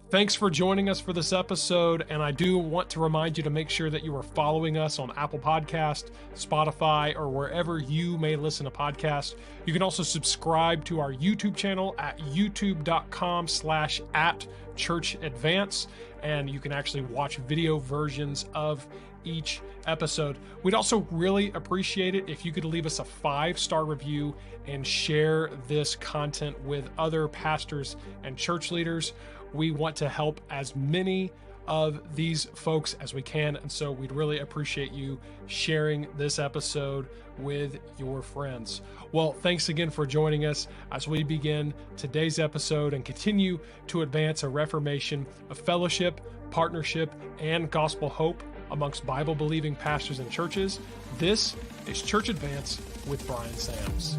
Thanks for joining us for this episode. And I do want to remind you to make sure that you are following us on Apple Podcast, Spotify, or wherever you may listen to podcasts. You can also subscribe to our YouTube channel at youtube.com/@churchadvance. And you can actually watch video versions of each episode. We'd also really appreciate it if you could leave us a 5-star review and share this content with other pastors and church leaders. We want to help as many of these folks as we can. And so we'd really appreciate you sharing this episode with your friends. Well, thanks again for joining us as we begin today's episode and continue to advance a reformation of fellowship, partnership, and gospel hope amongst Bible-believing pastors and churches. This is Church Advance with Bryan Sams.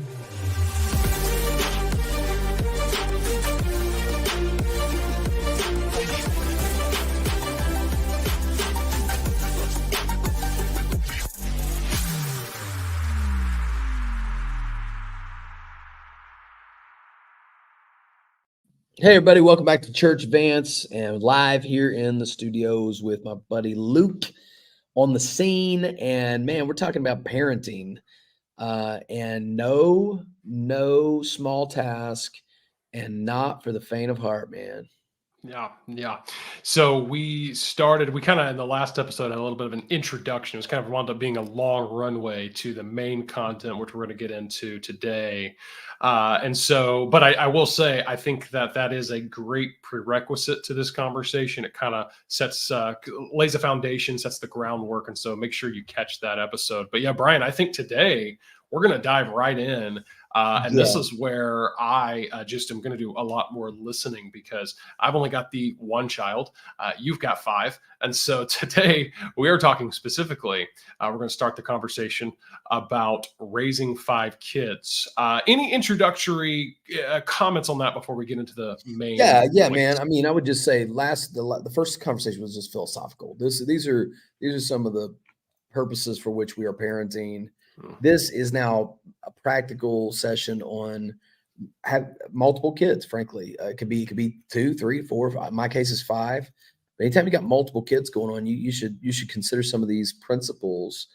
Hey everybody, welcome back to Church Advance and live here in the studios with my buddy Luke on the scene. And man, we're talking about parenting and no small task and not for the faint of heart, man. Yeah. So we kind of in the last episode had a little bit of an introduction. It was kind of wound up being a long runway to the main content, which we're going to get into today. But I will say, I think that is a great prerequisite to this conversation. It kind of lays a foundation, sets the groundwork. And so make sure you catch that episode. But yeah, Bryan, I think today we're going to dive right in. This is where I just am going to do a lot more listening because I've only got the one child. You've got 5. And so today we are talking specifically, we're going to start the conversation about raising 5 kids. Any introductory comments on that before we get into the main? Yeah, man. I mean, I would just say the first conversation was just philosophical. These are some of the purposes for which we are parenting. This is now a practical session on have multiple kids. Frankly, it could be 2, 3, 4, 5. My case is 5. But anytime you got multiple kids going on, you should consider some of these principles.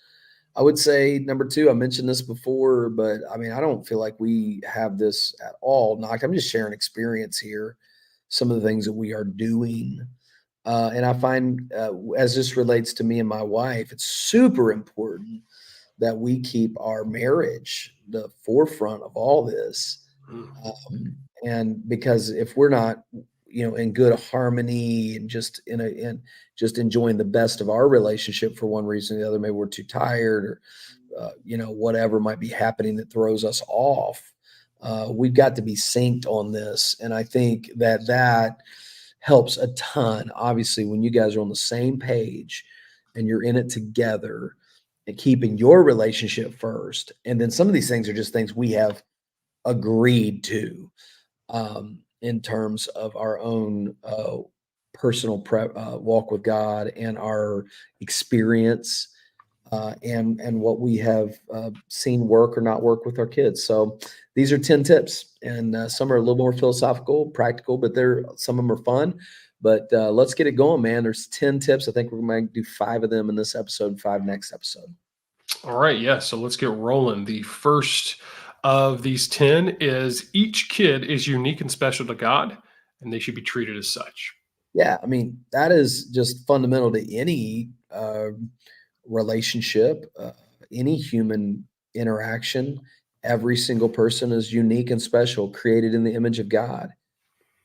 I would say number 2. I mentioned this before, but I mean, I don't feel like we have this at all. I'm just sharing experience here. Some of the things that we are doing. And I find as this relates to me and my wife, it's super important that we keep our marriage the forefront of all this. And because if we're not, in good harmony and just just enjoying the best of our relationship for one reason or the other, maybe we're too tired or, whatever might be happening that throws us off. We've got to be synced on this. And I think that helps a ton. Obviously, when you guys are on the same page and you're in it together, and keeping your relationship first. And then some of these things are just things we have agreed to in terms of our own personal walk with God and our experience and what we have seen work or not work with our kids. So these are 10 tips, and some are a little more philosophical, practical, but some of them are fun. But let's get it going, man. There's 10 tips. I think we're going to do 5 of them in this episode, 5 next episode. All right. Yeah. So let's get rolling. The first of these 10 is each kid is unique and special to God, and they should be treated as such. Yeah. I mean, that is just fundamental to any relationship, any human interaction. Every single person is unique and special, created in the image of God,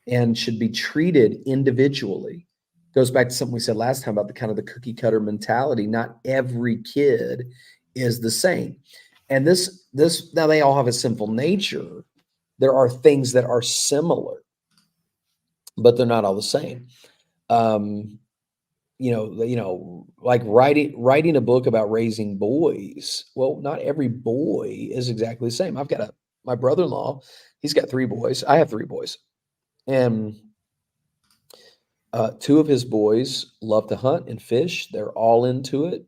and should be treated individually. Goes back to something we said last time about the kind of the cookie cutter mentality. Not every kid is the same. And this now they all have a sinful nature. There are things that are similar, but they're not all the same. Like writing a book about raising boys. Well, not every boy is exactly the same. I've got my brother-in-law, he's got 3 boys. I have 3 boys. And 2 of his boys love to hunt and fish. They're all into it.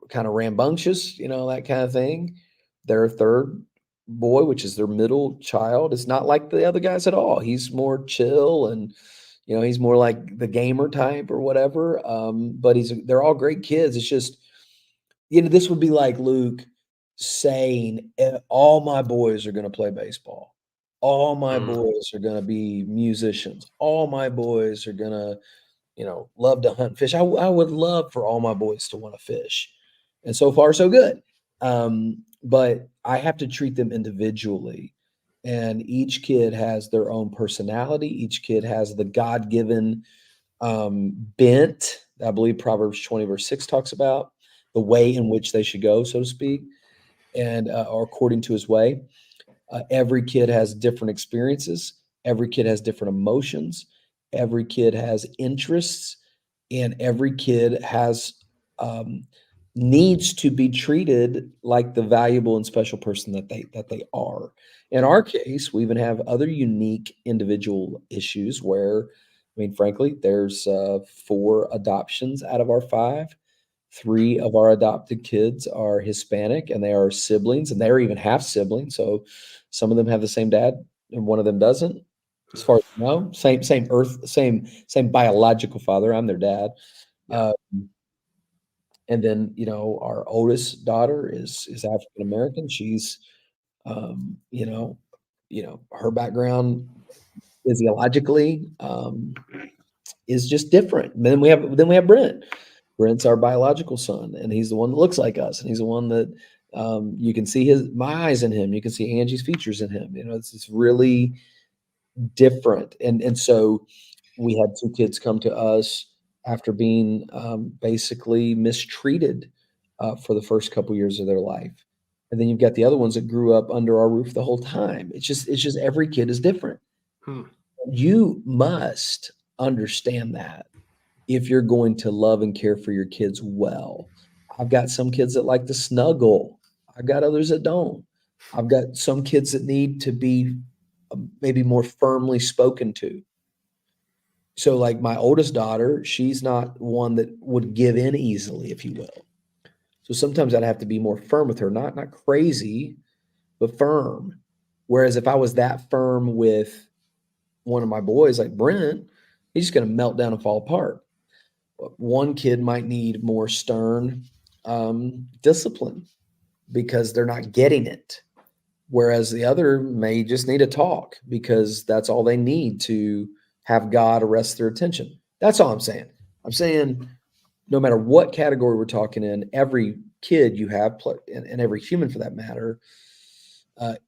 Kind of rambunctious, that kind of thing. Their 3rd boy, which is their middle child, is not like the other guys at all. He's more chill and, He's more like the gamer type or whatever. But they're all great kids. It's just, this would be like Luke saying, all my boys are going to play baseball. All my Mm, boys are going to be musicians. All my boys are going to, love to hunt fish. I would love for all my boys to want to fish. And so far, so good. But I have to treat them individually. And each kid has their own personality. Each kid has the God given bent. I believe Proverbs 20, verse 6 talks about the way in which they should go, so to speak, and or according to his way. Every kid has different experiences. Every kid has different emotions. Every kid has interests, and every kid has um, needs to be treated like the valuable and special person that they are. In our case, we even have other unique individual issues where, I mean, frankly, there's 4 adoptions out of our 5. 3 of our adopted kids are Hispanic, and they are siblings, and they're even half siblings. So some of them have the same dad, and one of them doesn't. As far as I know, same biological father. I'm their dad. yeah. Uh, and then our oldest daughter is African American. She's um, you know, her background physiologically is just different. And then we have Brent. Brent's our biological son, and he's the one that looks like us, and he's the one that you can see my eyes in him. You can see Angie's features in him. It's really different, and so we had 2 kids come to us after being basically mistreated for the first couple years of their life, and then you've got the other ones that grew up under our roof the whole time. It's just every kid is different. Hmm. You must understand that if you're going to love and care for your kids well. I've got some kids that like to snuggle. I've got others that don't. I've got some kids that need to be maybe more firmly spoken to. So, like my oldest daughter, she's not one that would give in easily, if you will. So sometimes I'd have to be more firm with her, not crazy, but firm. Whereas if I was that firm with one of my boys, like Brent, he's just going to melt down and fall apart. One kid might need more stern discipline because they're not getting it, whereas the other may just need a talk because that's all they need to have God arrest their attention. That's all I'm saying. I'm saying no matter what category we're talking in, every kid you have, and every human for that matter,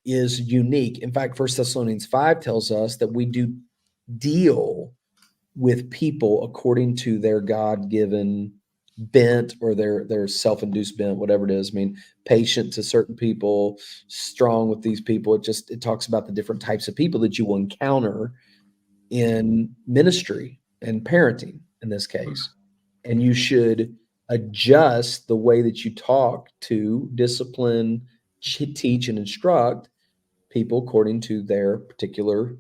is unique. In fact, First Thessalonians 5 tells us that we do deal with people according to their God-given bent or their self-induced bent, whatever it is. I mean, patient to certain people, strong with these people. It talks about the different types of people that you will encounter in ministry and parenting in this case. And you should adjust the way that you talk to discipline, teach, and instruct people according to their particular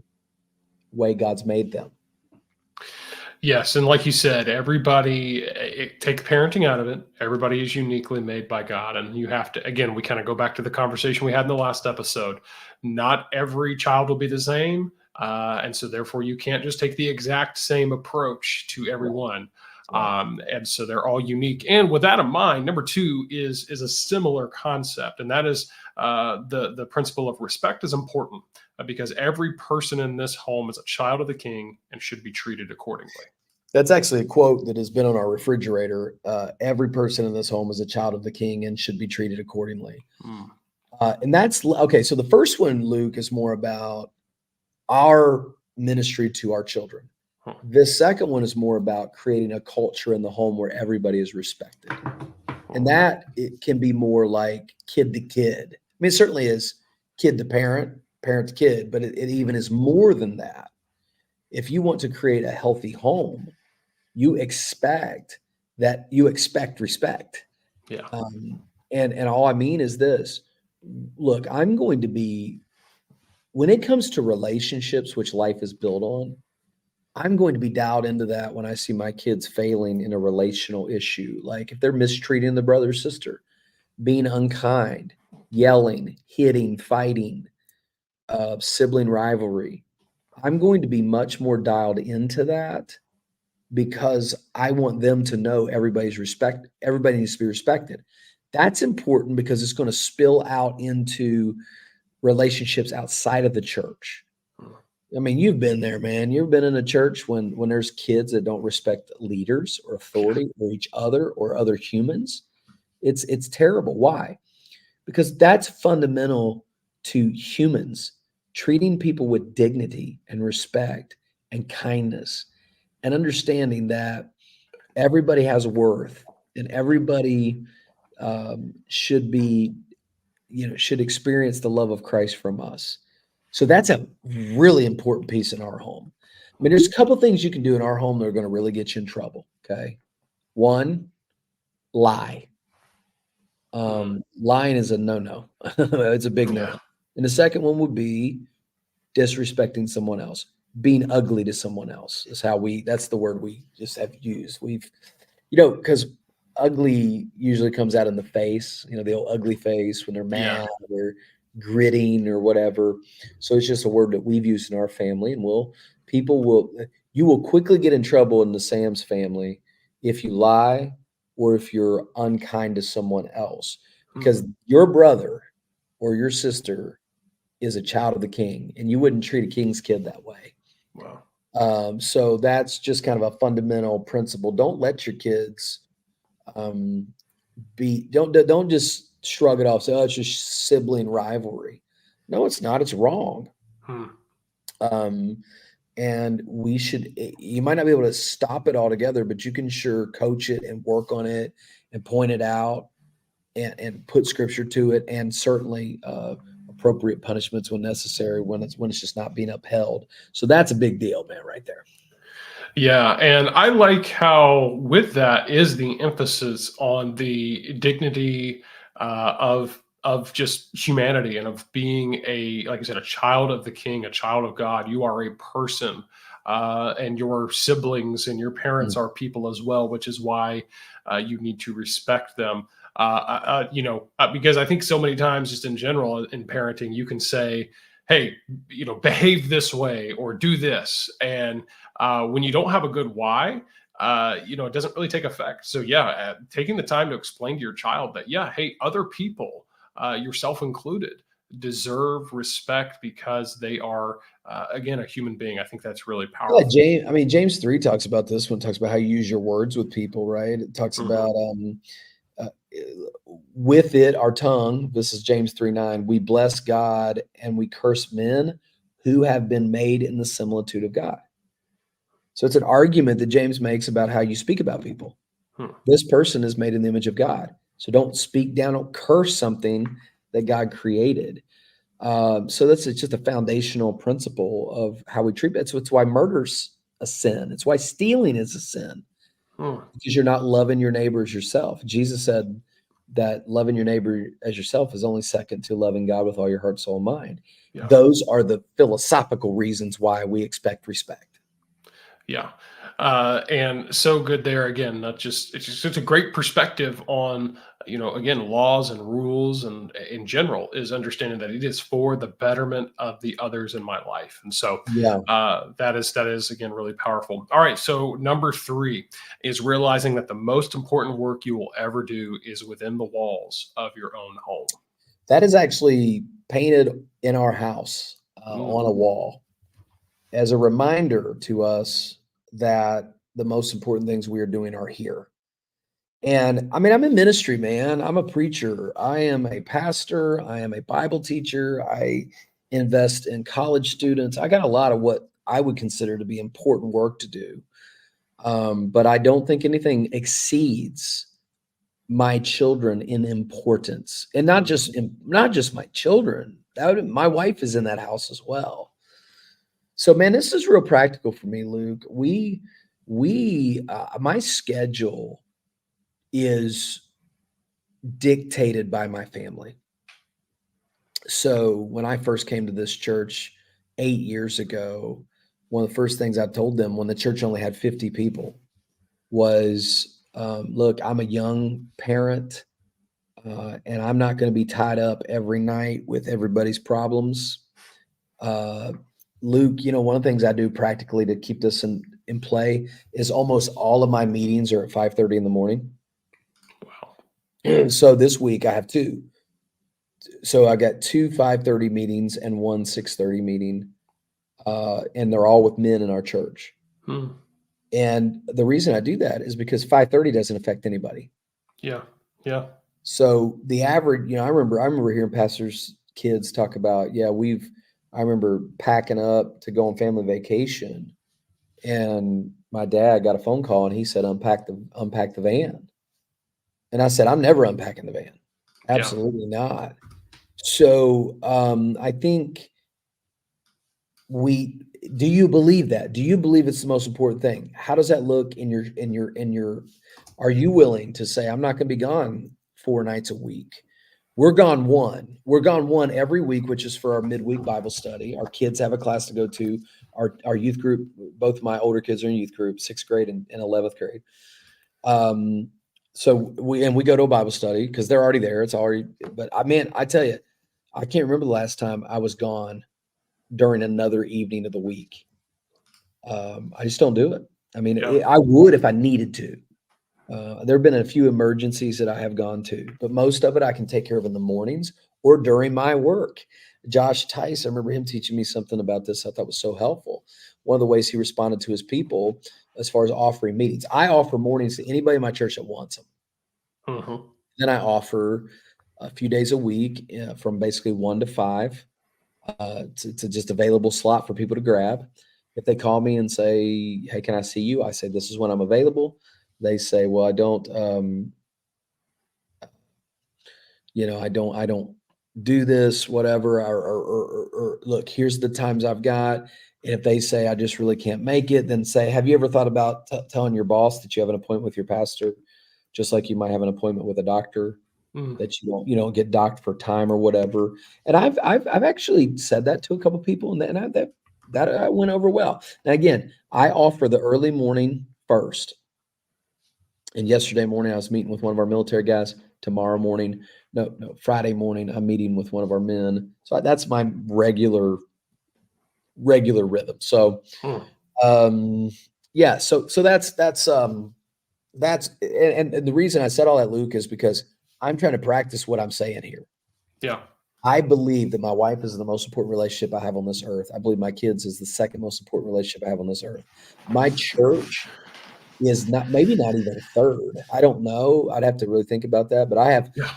way God's made them. Yes, and like you said, take parenting out of it. Everybody is uniquely made by God, and you have to. Again, we kind of go back to the conversation we had in the last episode. Not every child will be the same, and so therefore you can't just take the exact same approach to everyone. Right. And so they're all unique. And with that in mind, number 2 is a similar concept, and that is the principle of respect is important because every person in this home is a child of the King and should be treated accordingly. That's actually a quote that has been on our refrigerator. Every person in this home is a child of the King and should be treated accordingly. Mm. And that's okay. So the first one, Luke, is more about our ministry to our children. Huh. The second one is more about creating a culture in the home where everybody is respected. And that it can be more like kid to kid. I mean, it certainly is kid to parent, parent to kid, but it even is more than that. If you want to create a healthy home, you expect respect. Yeah. And all I mean is this. Look, I'm going to be when it comes to relationships, which life is built on, I'm going to be dialed into that when I see my kids failing in a relational issue. Like if they're mistreating the brother or sister, being unkind, yelling, hitting, fighting, sibling rivalry. I'm going to be much more dialed into that because I want them to know everybody needs to be respected. That's important because it's going to spill out into relationships outside of the church. Mm. I mean, you've been there, man. You've been in a church when there's kids that don't respect leaders or Yeah. authority or each other or other humans. It's terrible. Why? Because that's fundamental to humans, treating people with dignity and respect and kindness and understanding that everybody has worth and everybody should be, should experience the love of Christ from us. So that's a really important piece in our home. I mean, there's a couple things you can do in our home that are going to really get you in trouble. Okay. One, lie. Mm. Lying is a no-no. It's a big Yeah. no. And the second one would be disrespecting someone else, being ugly to someone else is how that's the word we just have used. Because ugly usually comes out in the face, the old ugly face when they're Yeah. mad or gritting or whatever. So it's just a word that we've used in our family, and you will quickly get in trouble in the Sam's family if you lie or if you're unkind to someone else, Mm. because your brother or your sister is a child of the king, and you wouldn't treat a king's kid that way. Wow. So that's just kind of a fundamental principle. Don't let your kids um, don't just shrug it off. Say, oh, it's just sibling rivalry. No, it's not. It's wrong. Hmm. Um, and you might not be able to stop it altogether, but you can sure coach it and work on it and point it out and put scripture to it, and certainly appropriate punishments when necessary when it's just not being upheld. So that's a big deal, man, right there. Yeah, and I like how with that is the emphasis on the dignity of just humanity and of being like I said, a child of the King, a child of God. You are a person, and your siblings and your parents Mm. are people as well, which is why you need to respect them. Because I think so many times, just in general in parenting, you can say, "Hey, behave this way or do this," and when you don't have a good why, it doesn't really take effect. So yeah, taking the time to explain to your child that, yeah, hey, other people, yourself included, deserve respect because they are, again, a human being. I think that's really Yeah, powerful. James 3 talks about this one, talks about how you use your words with people, right? It talks Hmm. about uh, with it, our tongue, this is James 3:9, we bless God and we curse men who have been made in the similitude of God. So it's an argument that James makes about how you speak about people. Hmm. This person is made in the image of God. So don't speak down, don't curse something that God created. So it's just a foundational principle of how we treat it. So it's why murder's a sin. It's why stealing is a sin, Hmm. because you're not loving your neighbor as yourself. Jesus said that loving your neighbor as yourself is only second to loving God with all your heart, soul, and mind. Yeah. Those are the philosophical reasons why we expect respect. Yeah. And so good there again, not just, it's just such a great perspective on, again, laws and rules and in general is understanding that it is for the betterment of the others in my life. And so Yeah. that is again, really powerful. All right. So number 3 is realizing that the most important work you will ever do is within the walls of your own home. That is actually painted in our house Mm. on a wall as a reminder to us that the most important things we are doing are here. And I mean, I'm in ministry, man. I'm a preacher. I am a pastor. I am a Bible teacher. I invest in college students. I got a lot of what I would consider to be important work to do. But I don't think anything exceeds my children in importance, and Mm. not just my children. My wife is in that house as well. So, man, this is real practical for me, Luke. My schedule is dictated by my family. So when I first came to this church 8 years ago, one of the first things I told them when the church only had 50 people was, look, I'm a young parent, and I'm not going to be tied up every night with everybody's problems. Uh, Luke, one of the things I do practically to keep this in play is almost all of my meetings are at 5:30 in the morning. Wow. So this week I have two. So I got two 5:30 meetings and one 6:30 meeting, and they're all with men in our church. Hmm. And the reason I do that is because 5:30 doesn't affect anybody. Yeah. Yeah. So the average, I remember hearing pastors' kids talk about, yeah, I remember packing up to go on family vacation, and my dad got a phone call and he said, unpack the van. And I said, I'm never unpacking the van. Yeah. Absolutely not. So I think we do you believe that? Do you believe it's the most important thing? How does that look in your are you willing to say, I'm not going to be gone 4 nights a week? We're gone one. We're gone one every week, which is for our midweek Bible study. Our kids have a class to go to. Our youth group, both of my older kids are in youth group, 6th grade and 11th grade. So we go to a Bible study because they're already there. It's already, but I tell you, I can't remember the last time I was gone during another evening of the week. I just don't do it. I mean, Yeah. I would if I needed to. There have been a few emergencies that I have gone to, but most of it I can take care of in the mornings or during my work. Josh Tice, I remember him teaching me something about this I thought was so helpful. One of the ways he responded to his people as far as offering meetings. I offer mornings to anybody in my church that wants them. Hmm. Then I offer a few days a week from basically 1 to 5 to just available slot for people to grab. If they call me and say, "Hey, can I see you?" I say, "This is when I'm available." They say, "Well, I don't, I don't do this, whatever." Or look, here's the times I've got. And if they say I just really can't make it, then say, "Have you ever thought about telling your boss that you have an appointment with your pastor, just like you might have an appointment with a doctor?" Mm. That you don't get docked for time or whatever. And I've actually said that to a couple people, that went over well. And again, I offer the early morning first. And yesterday morning, I was meeting with one of our military guys. Tomorrow morning, no, Friday morning, I'm meeting with one of our men. So that's my regular rhythm. So Mm. yeah, so that's and the reason I said all that, Luke, is because I'm trying to practice what I'm saying here. Yeah. I believe that my wife is the most important relationship I have on this earth. I believe my kids is the second most important relationship I have on this earth. My church is not, maybe not even third. I don't know. I'd have to really think about that. But I have Yeah.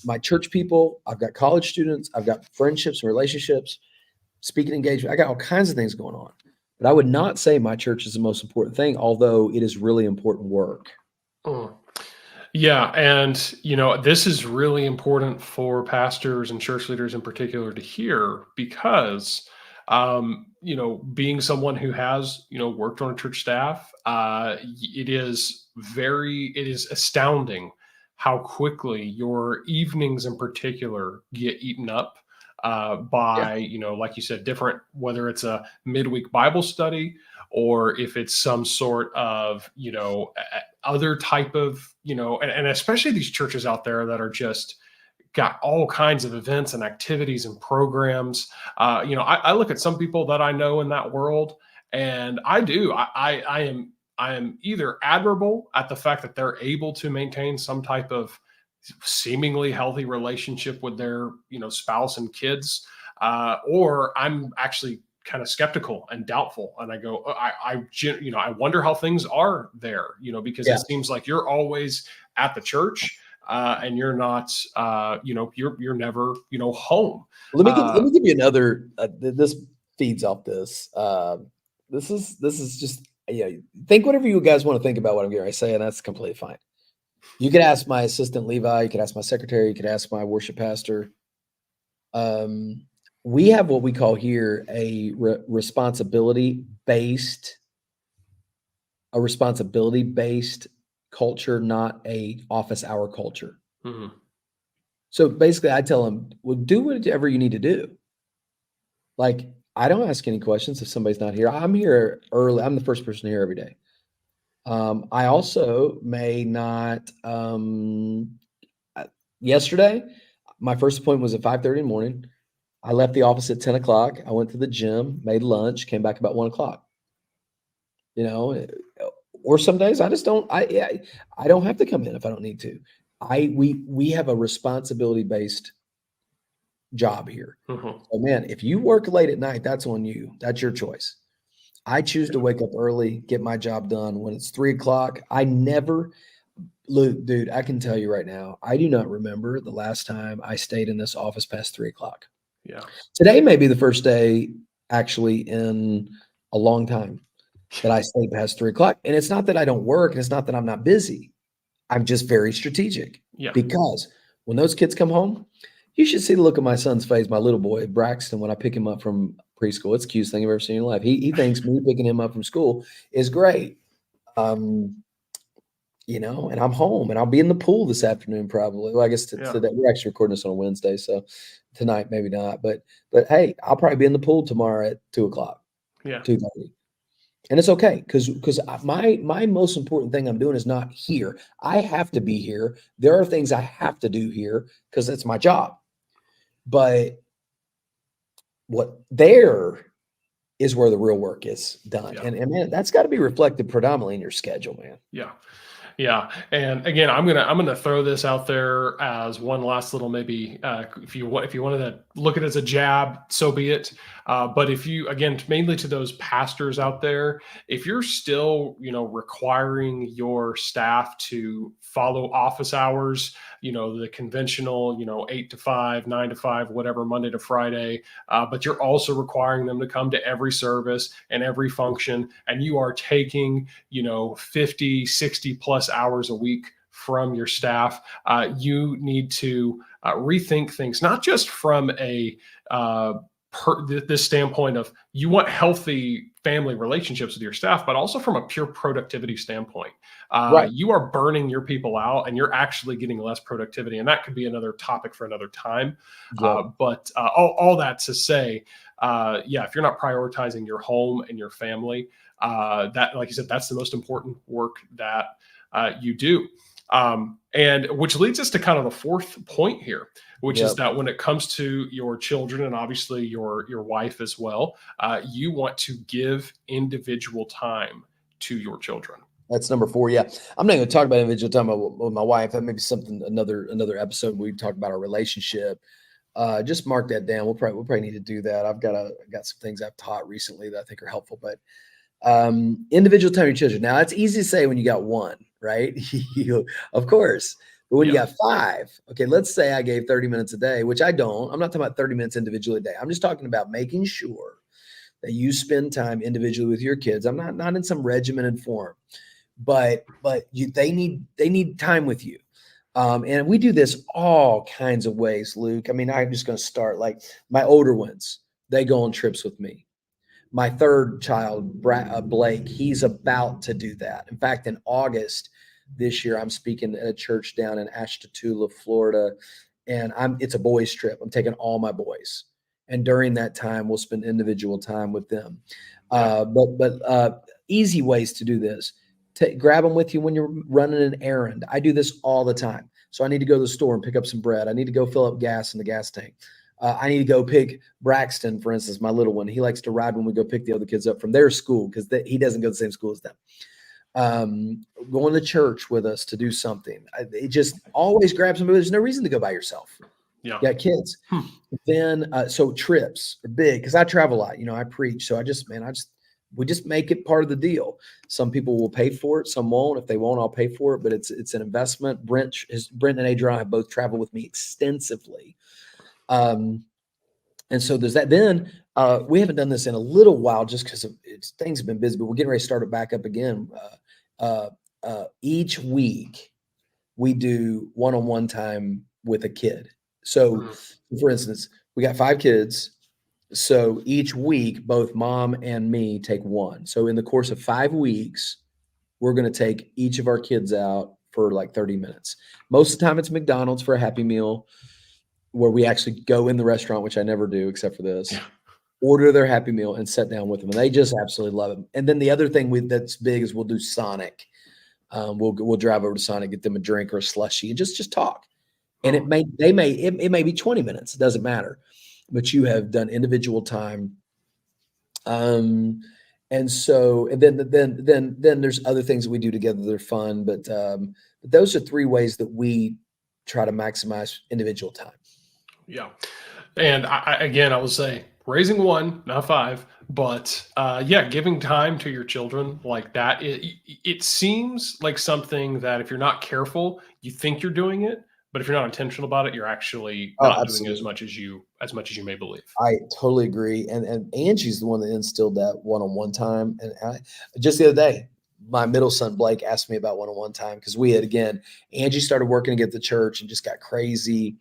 my church people, I've got college students, I've got friendships and relationships, speaking engagement. I got all kinds of things going on. But I would not say my church is the most important thing, although it is really important work. Mm. Yeah, and this is really important for pastors and church leaders in particular to hear because being someone who has, worked on a church staff, it is astounding how quickly your evenings in particular get eaten up Yeah. by, like you said, different, whether it's a midweek Bible study or if it's some sort of, other type of, and especially these churches out there that are just got all kinds of events and activities and programs. I look at some people that I know in that world, and I am either admirable at the fact that they're able to maintain some type of seemingly healthy relationship with their spouse and kids, or I'm actually kind of skeptical and doubtful, and I go, I wonder how things are there, because it Yeah. seems like you're always at the church, and you're not, you're never, home. Let Uh, me give you another. This feeds off this. This is just think whatever you guys want to think about what I'm going to say, and that's completely fine. You could ask my assistant Levi. You could ask my secretary. You could ask my worship pastor. We have what we call here responsibility based culture, not a office hour culture. mhm. So basically, I tell them, well, do whatever you need to do. Like, I don't ask any questions if somebody's not here. I'm here early. I'm the first person here every day. I also may not. Yesterday, my first appointment was at 5:30 in the morning. I left the office at 10 o'clock. I went to the gym, made lunch, came back about 1 o'clock. You know, or some days I just don't. I don't have to come in if I don't need to. We have a responsibility based job here. Mhm. So man, if you work late at night, that's on you. That's your choice. I choose to wake up early, get my job done. When it's 3 o'clock, I never look, dude. I can tell you right now, I do not remember the last time I stayed in this office past 3 o'clock. Yeah. Today may be the first day actually in a long time that I stay past 3 o'clock. And it's not that I don't work, and it's not that I'm not busy. I'm just very strategic Yeah. because when those kids come home, you should see the look on my son's face, my little boy, Braxton, when I pick him up from preschool. It's the cutest thing I've ever seen in your life. He thinks me picking him up from school is great. Um, and I'm home and I'll be in the pool this afternoon probably. Well, I guess Yeah. today we're actually recording this on a Wednesday, so tonight maybe not. But hey, I'll probably be in the pool tomorrow at 2 o'clock, Yeah. 2:30. And it's okay because my most important thing I'm doing is not here. I have to be here. There are things I have to do here because it's my job. But what there is where the real work is done. Yeah. And man, that's got to be reflected predominantly in your schedule, man. Yeah. Yeah, and again, I'm gonna throw this out there as one last little maybe if you wanted to look at it as a jab, so be it. But if you again, mainly to those pastors out there, if you're still requiring your staff to follow office hours, the conventional 8 to 5, 9 to 5, whatever, Monday to Friday, but you're also requiring them to come to every service and every function, and you are taking 50, 60 plus hours a week from your staff, you need to rethink things, not just from this standpoint of you want healthy family relationships with your staff, but also from a pure productivity standpoint. Right. You are burning your people out and you're actually getting less productivity. And that could be another topic for another time. Yep. But all that to say, if you're not prioritizing your home and your family, that, like you said, that's the most important work that you do. And which leads us to kind of the fourth point here, which is that when it comes to your children and obviously your wife as well, you want to give individual time to your children. That's number 4. Yeah. I'm not going to talk about individual time with my wife. That may be something, another episode we talk about our relationship. Just mark that down. We'll probably need to do that. I've got some things I've taught recently that I think are helpful, but individual time with your children. Now it's easy to say when you got one, right? Of course. But when you got 5, okay, let's say I gave 30 minutes a day, which I don't. I'm not talking about 30 minutes individually a day. I'm just talking about making sure that you spend time individually with your kids. I'm not in some regimented form, but they need time with you. And we do this all kinds of ways, Luke. I mean, I'm just going to start like my older ones, they go on trips with me. My third child, Blake, he's about to do that. In fact, in August this year, I'm speaking at a church down in Ashtabula, Florida, and it's a boys' trip. I'm taking all my boys, and during that time, we'll spend individual time with them. But easy ways to do this: grab them with you when you're running an errand. I do this all the time. So I need to go to the store and pick up some bread. I need to go fill up gas in the gas tank. I need to go pick Braxton, for instance, my little one. He likes to ride when we go pick the other kids up from their school because he doesn't go to the same school as them. Going to church with us to do something. It just always grab somebody. There's no reason to go by yourself. Yeah. You got kids. Then, so trips are big because I travel a lot. I preach. So we just make it part of the deal. Some people will pay for it. Some won't. If they won't, I'll pay for it. But it's an investment. Brent and Adrian have both traveled with me extensively. And so there's that. Then we haven't done this in a little while just because things have been busy, but we're getting ready to start it back up again. Each week we do one-on-one time with a kid. So for instance, we got 5 kids. So each week, both mom and me take one. So in the course of 5 weeks, we're going to take each of our kids out for like 30 minutes. Most of the time it's McDonald's for a Happy Meal, where we actually go in the restaurant, which I never do except for this, order their Happy Meal and sit down with them. And they just absolutely love it. And then the other thing that's big is we'll do Sonic. We'll drive over to Sonic, get them a drink or a slushie and just talk. And it may be 20 minutes. It doesn't matter. but you have done individual time. And then there's other things that we do together that are fun, but those are three ways that we try to maximize individual time. Yeah. And again, I will say raising one, not five, but yeah, giving time to your children like that. It seems like something that if you're not careful, you think you're doing it, but if you're not intentional about it, you're actually not doing it as much as you may believe. I totally agree. And Angie's the one that instilled that one-on-one time. And just the other day, my middle son Blake asked me about one-on-one time because we had, again, Angie started working to get the church and just got crazy.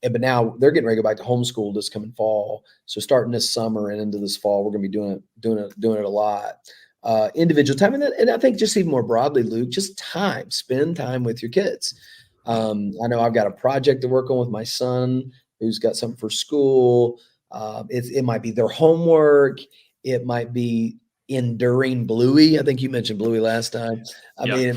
But now they're getting ready to go back to homeschool this coming fall. So starting this summer and into this fall, we're going to be doing it a lot. Individual time, and I think just even more broadly, Luke, just time. Spend time with your kids. I know I've got a project to work on with my son who's got something for school. It might be their homework. It might be enduring Bluey. I think you mentioned Bluey last time. I mean,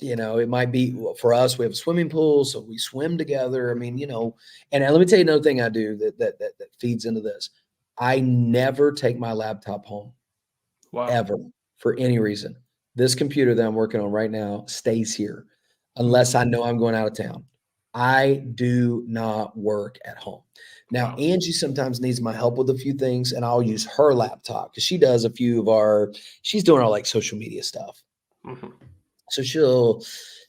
it might be for us. We have a swimming pool, so we swim together. I mean, and let me tell you another thing I do that feeds into this. I never take my laptop home, ever, for any reason. This computer that I'm working on right now stays here unless I know I'm going out of town. I do not work at home. Now, Angie sometimes needs my help with a few things, and I'll use her laptop because she does a few of she's doing our like social media stuff. Mm-hmm. So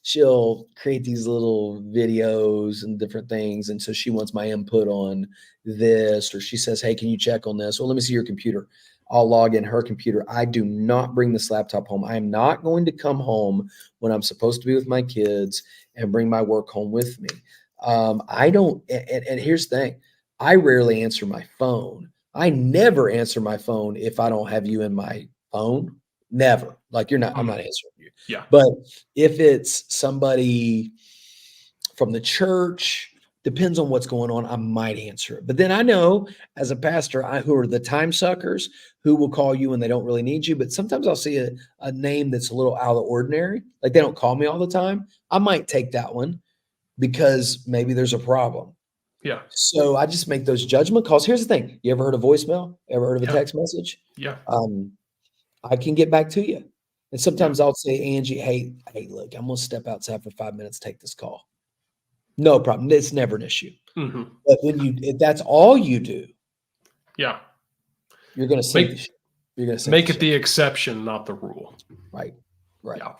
she'll create these little videos and different things. And so she wants my input on this, or she says, hey, can you check on this? Well, let me see your computer. I'll log in her computer. I do not bring this laptop home. I am not going to come home when I'm supposed to be with my kids and bring my work home with me. I don't, and here's the thing. I rarely answer my phone. I never answer my phone if I don't have you in my phone. Never. Like I'm not answering you. Yeah. But if it's somebody from the church, depends on what's going on, I might answer it. But then I know as a pastor, who are the time suckers who will call you when they don't really need you. But sometimes I'll see a name that's a little out of the ordinary. Like they don't call me all the time. I might take that one because maybe there's a problem. Yeah. So I just make those judgment calls. Here's the thing. You ever heard of voicemail? Ever heard of a text message? Yeah. I can get back to you. And sometimes I'll say, Angie, hey, look, I'm going to step outside for 5 minutes, take this call. No problem. It's never an issue. Mm-hmm. But if that's all you do, you're going to make it the exception, not the rule. Right. Yeah.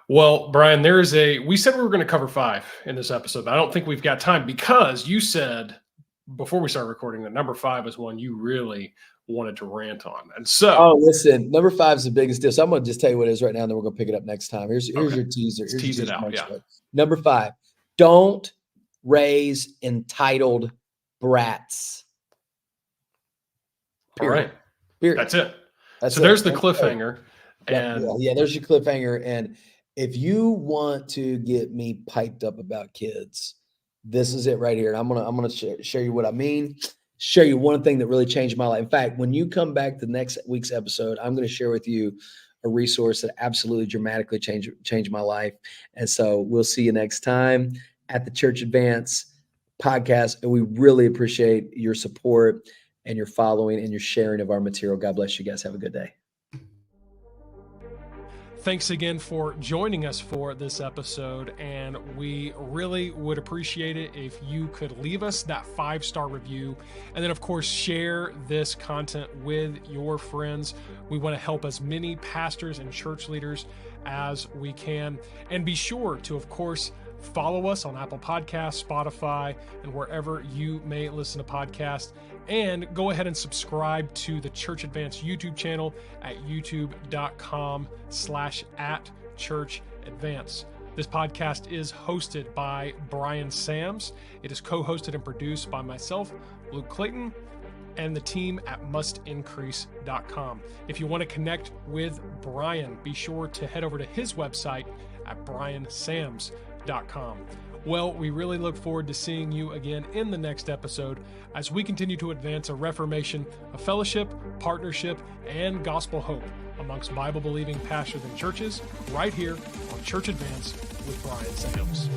Well, Bryan, we said we were going to cover 5 in this episode, but I don't think we've got time because you said before we started recording that number 5 is one you really wanted to rant on. And so, listen, number 5 is the biggest deal. So I'm going to just tell you what it is right now, and then we're going to pick it up next time. Here's your teaser. Let's tease it out. Yeah. Number 5, don't raise entitled brats. Period. All right. Period. That's it. So there's the cliffhanger. And there's your cliffhanger. And if you want to get me piped up about kids, this is it right here. And I'm gonna share you what I mean. Share you one thing that really changed my life. In fact, when you come back to next week's episode, I'm going to share with you a resource that absolutely dramatically changed my life. And so we'll see you next time at the Church Advance podcast. And we really appreciate your support and your following and your sharing of our material. God bless you guys. Have a good day. Thanks again for joining us for this episode, and we really would appreciate it if you could leave us that 5-star review, and then of course share this content with your friends. We want to help as many pastors and church leaders as we can, and be sure to of course follow us on Apple Podcasts, Spotify, and wherever you may listen to podcasts. And go ahead and subscribe to the Church Advance YouTube channel at youtube.com/@churchadvance. This podcast is hosted by Bryan Sams. It is co-hosted and produced by myself, Luke Clayton, and the team at mustincrease.com. If you want to connect with Bryan, be sure to head over to his website at bryansams.com. Well, we really look forward to seeing you again in the next episode as we continue to advance a reformation of fellowship, partnership, and gospel hope amongst Bible-believing pastors and churches right here on Church Advance with Bryan Sams.